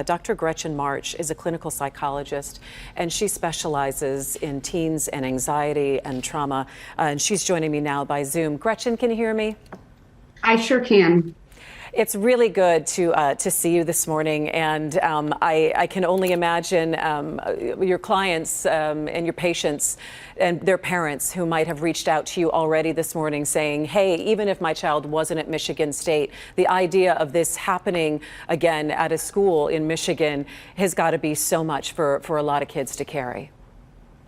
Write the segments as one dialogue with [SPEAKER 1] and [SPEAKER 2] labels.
[SPEAKER 1] Dr. Gretchen Marsh is a clinical psychologist, and she specializes in teens and anxiety and trauma. And she's joining me now by Zoom. Gretchen, can you hear me?
[SPEAKER 2] I sure can.
[SPEAKER 1] It's really good to see you this morning, and I can only imagine your clients and your patients and their parents who might have reached out to you already this morning saying, hey, even if my child wasn't at Michigan State, the idea of this happening again at a school in Michigan has got to be so much for a lot of kids to carry.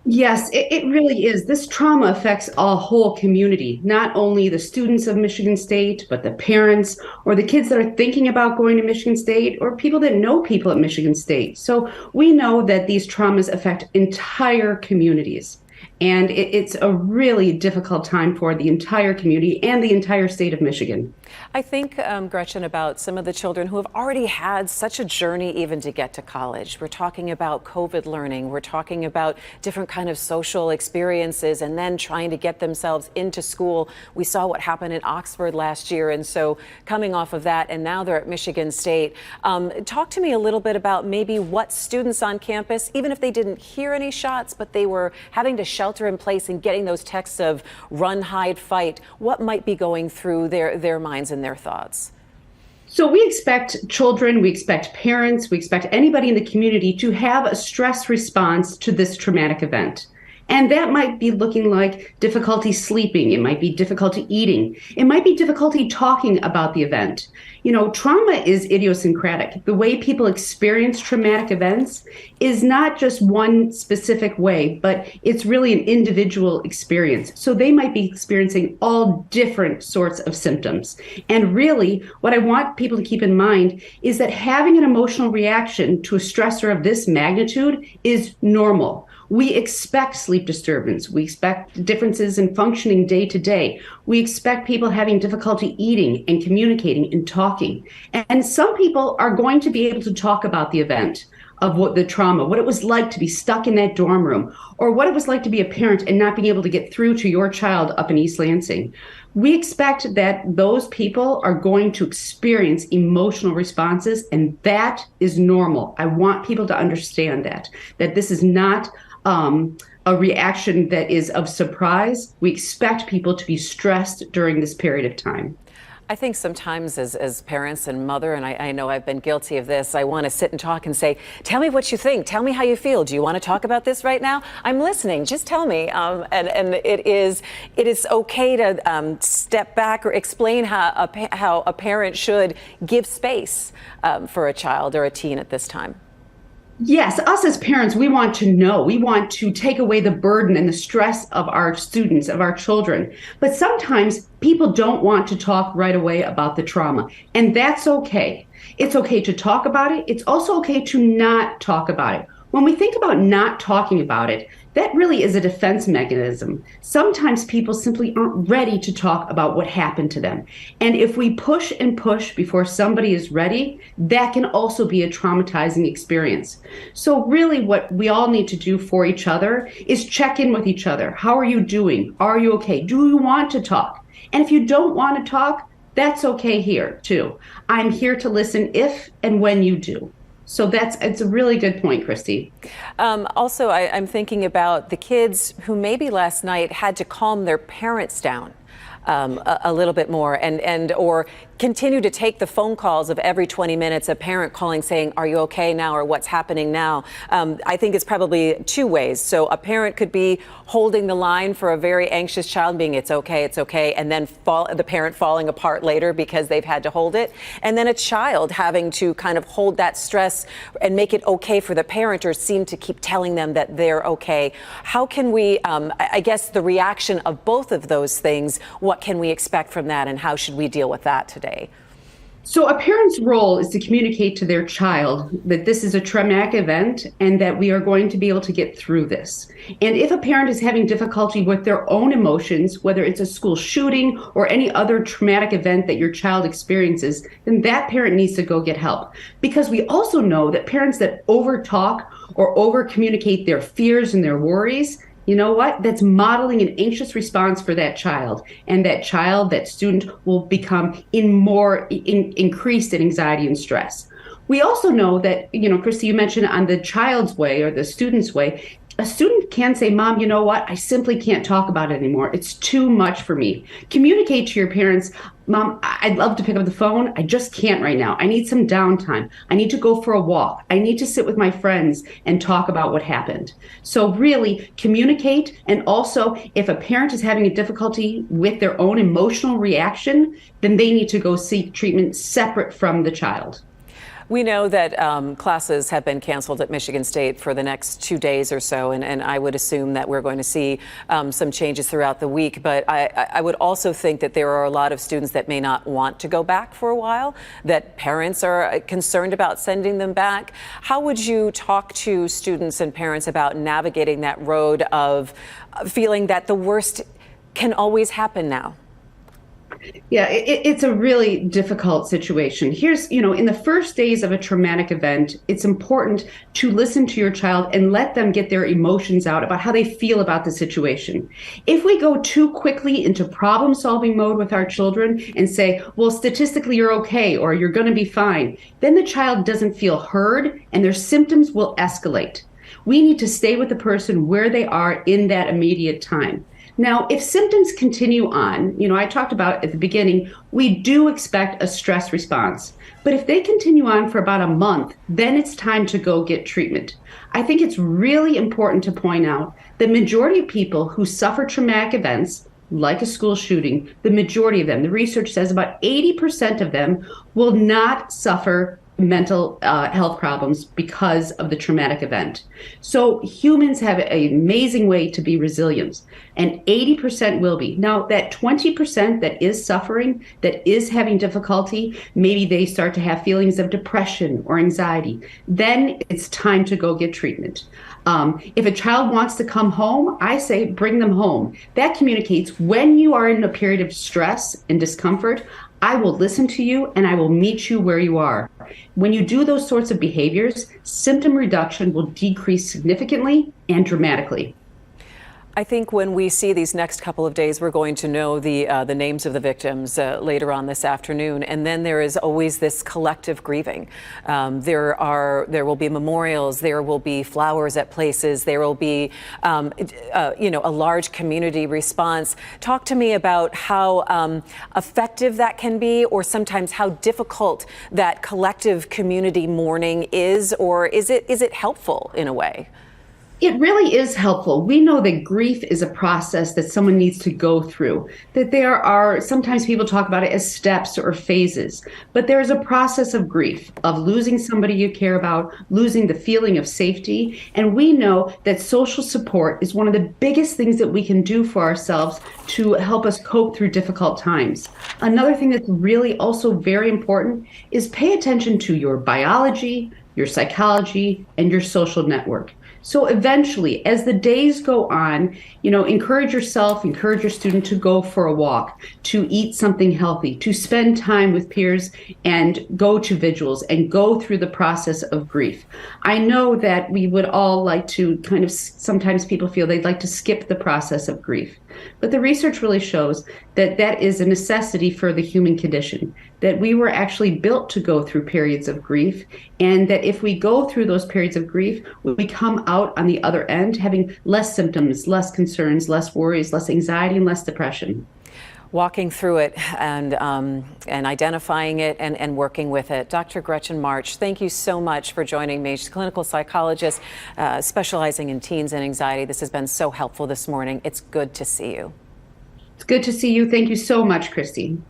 [SPEAKER 2] Yes, it really is. This trauma affects a whole community, not only the students of Michigan State, but the parents or the kids that are thinking about going to Michigan State or people that know people at Michigan State. So we know that these traumas affect entire communities. And it's a really difficult time for the entire community and the entire state of Michigan.
[SPEAKER 1] I think, Gretchen, about some of the children who have already had such a journey even to get to college. We're talking about COVID learning. We're talking about different kind of social experiences and then trying to get themselves into school. We saw what happened in Oxford last year. And so coming off of that, and now they're at Michigan State. Talk to me a little bit about maybe what students on campus, even if they didn't hear any shots, but they were having to shelter in place and getting those texts of run, hide, fight, what might be going through their minds and their thoughts?
[SPEAKER 2] So we expect children, we expect parents, we expect anybody in the community to have a stress response to this traumatic event. And that might be looking like difficulty sleeping. It might be difficulty eating. It might be difficulty talking about the event. You know, trauma is idiosyncratic. The way people experience traumatic events is not just one specific way, but it's really an individual experience. So they might be experiencing all different sorts of symptoms. And really, what I want people to keep in mind is that having an emotional reaction to a stressor of this magnitude is normal. We expect sleep disturbance. We expect differences in functioning day to day. We expect people having difficulty eating and communicating and talking. And some people are going to be able to talk about the event of what the trauma, what it was like to be stuck in that dorm room, or what it was like to be a parent and not being able to get through to your child up in East Lansing. We expect that those people are going to experience emotional responses, and that is normal. I want people to understand that this is not a reaction that is of surprise. We expect people to be stressed during this period of time.
[SPEAKER 1] I think sometimes as parents and mother, and I know I've been guilty of this, I want to sit and talk and say, tell me what you think. Tell me how you feel. Do you want to talk about this right now? I'm listening. Just tell me. And it is okay to step back or explain how a parent should give space for a child or a teen at this time.
[SPEAKER 2] Yes, us as parents, we want to know. We want to take away the burden and the stress of our students, of our children. But sometimes people don't want to talk right away about the trauma, and that's okay. It's okay to talk about it. It's also okay to not talk about it. When we think about not talking about it, that really is a defense mechanism. Sometimes people simply aren't ready to talk about what happened to them. And if we push and push before somebody is ready, that can also be a traumatizing experience. So really what we all need to do for each other is check in with each other. How are you doing? Are you okay? Do you want to talk? And if you don't want to talk, that's okay here too. I'm here to listen if and when you do. So it's a really good point, Christy.
[SPEAKER 1] Also, I'm thinking about the kids who maybe last night had to calm their parents down a little bit more or continue to take the phone calls of every 20 minutes, a parent calling saying, are you okay now, or what's happening now? I think it's probably two ways. So a parent could be holding the line for a very anxious child, being it's okay, and then the parent falling apart later because they've had to hold it. And then a child having to kind of hold that stress and make it okay for the parent, or seem to keep telling them that they're okay. How can we, I guess the reaction of both of those things, what can we expect from that, and how should we deal with that today?
[SPEAKER 2] So a parent's role is to communicate to their child that this is a traumatic event and that we are going to be able to get through this. And if a parent is having difficulty with their own emotions, whether it's a school shooting or any other traumatic event that your child experiences, then that parent needs to go get help. Because we also know that parents that over talk or over communicate their fears and their worries, you know what? That's modeling an anxious response for that child. And that child, that student, will become increased in anxiety and stress. We also know that, Christy, you mentioned on the child's way or the student's way, a student can say, Mom, you know what? I simply can't talk about it anymore. It's too much for me. Communicate to your parents, Mom, I'd love to pick up the phone. I just can't right now. I need some downtime. I need to go for a walk. I need to sit with my friends and talk about what happened. So really communicate. And also, if a parent is having a difficulty with their own emotional reaction, then they need to go seek treatment separate from the child.
[SPEAKER 1] We know that classes have been canceled at Michigan State for the next 2 days or so, and I would assume that we're going to see some changes throughout the week. But I would also think that there are a lot of students that may not want to go back for a while, that parents are concerned about sending them back. How would you talk to students and parents about navigating that road of feeling that the worst can always happen now?
[SPEAKER 2] Yeah, it's a really difficult situation. Here's, in the first days of a traumatic event, it's important to listen to your child and let them get their emotions out about how they feel about the situation. If we go too quickly into problem solving mode with our children and say, well, statistically, you're okay, or you're going to be fine, then the child doesn't feel heard and their symptoms will escalate. We need to stay with the person where they are in that immediate time. Now, if symptoms continue on, I talked about at the beginning, we do expect a stress response. But if they continue on for about a month, then it's time to go get treatment. I think it's really important to point out the majority of people who suffer traumatic events, like a school shooting, the majority of them, the research says about 80% of them will not suffer mental health problems because of the traumatic event. So humans have an amazing way to be resilient, and 80% will be. Now, that 20% that is suffering, that is having difficulty, maybe they start to have feelings of depression or anxiety, then it's time to go get treatment. If a child wants to come home, I say bring them home. That communicates when you are in a period of stress and discomfort, I will listen to you and I will meet you where you are. When you do those sorts of behaviors, symptom reduction will decrease significantly and dramatically.
[SPEAKER 1] I think when we see these next couple of days, we're going to know the names of the victims later on this afternoon, and then there is always this collective grieving. There will be memorials, there will be flowers at places, there will be a large community response. Talk to me about how effective that can be, or sometimes how difficult that collective community mourning is, or is it helpful in a way?
[SPEAKER 2] It really is helpful. We know that grief is a process that someone needs to go through, that there are, sometimes people talk about it as steps or phases, but there is a process of grief, of losing somebody you care about, losing the feeling of safety. And we know that social support is one of the biggest things that we can do for ourselves to help us cope through difficult times. Another thing that's really also very important is pay attention to your biology, your psychology, and your social network. So eventually, as the days go on, encourage yourself, encourage your student to go for a walk, to eat something healthy, to spend time with peers and go to vigils and go through the process of grief. I know that we would all like to sometimes people feel they'd like to skip the process of grief. But the research really shows that that is a necessity for the human condition, that we were actually built to go through periods of grief, and that if we go through those periods of grief, we come out on the other end having less symptoms, less concerns, less worries, less anxiety, and less depression.
[SPEAKER 1] Walking through it and identifying it and working with it. Dr. Gretchen Marsh, thank you so much for joining me. She's a clinical psychologist specializing in teens and anxiety. This has been so helpful this morning. It's good to see you.
[SPEAKER 2] It's good to see you. Thank you so much, Christy.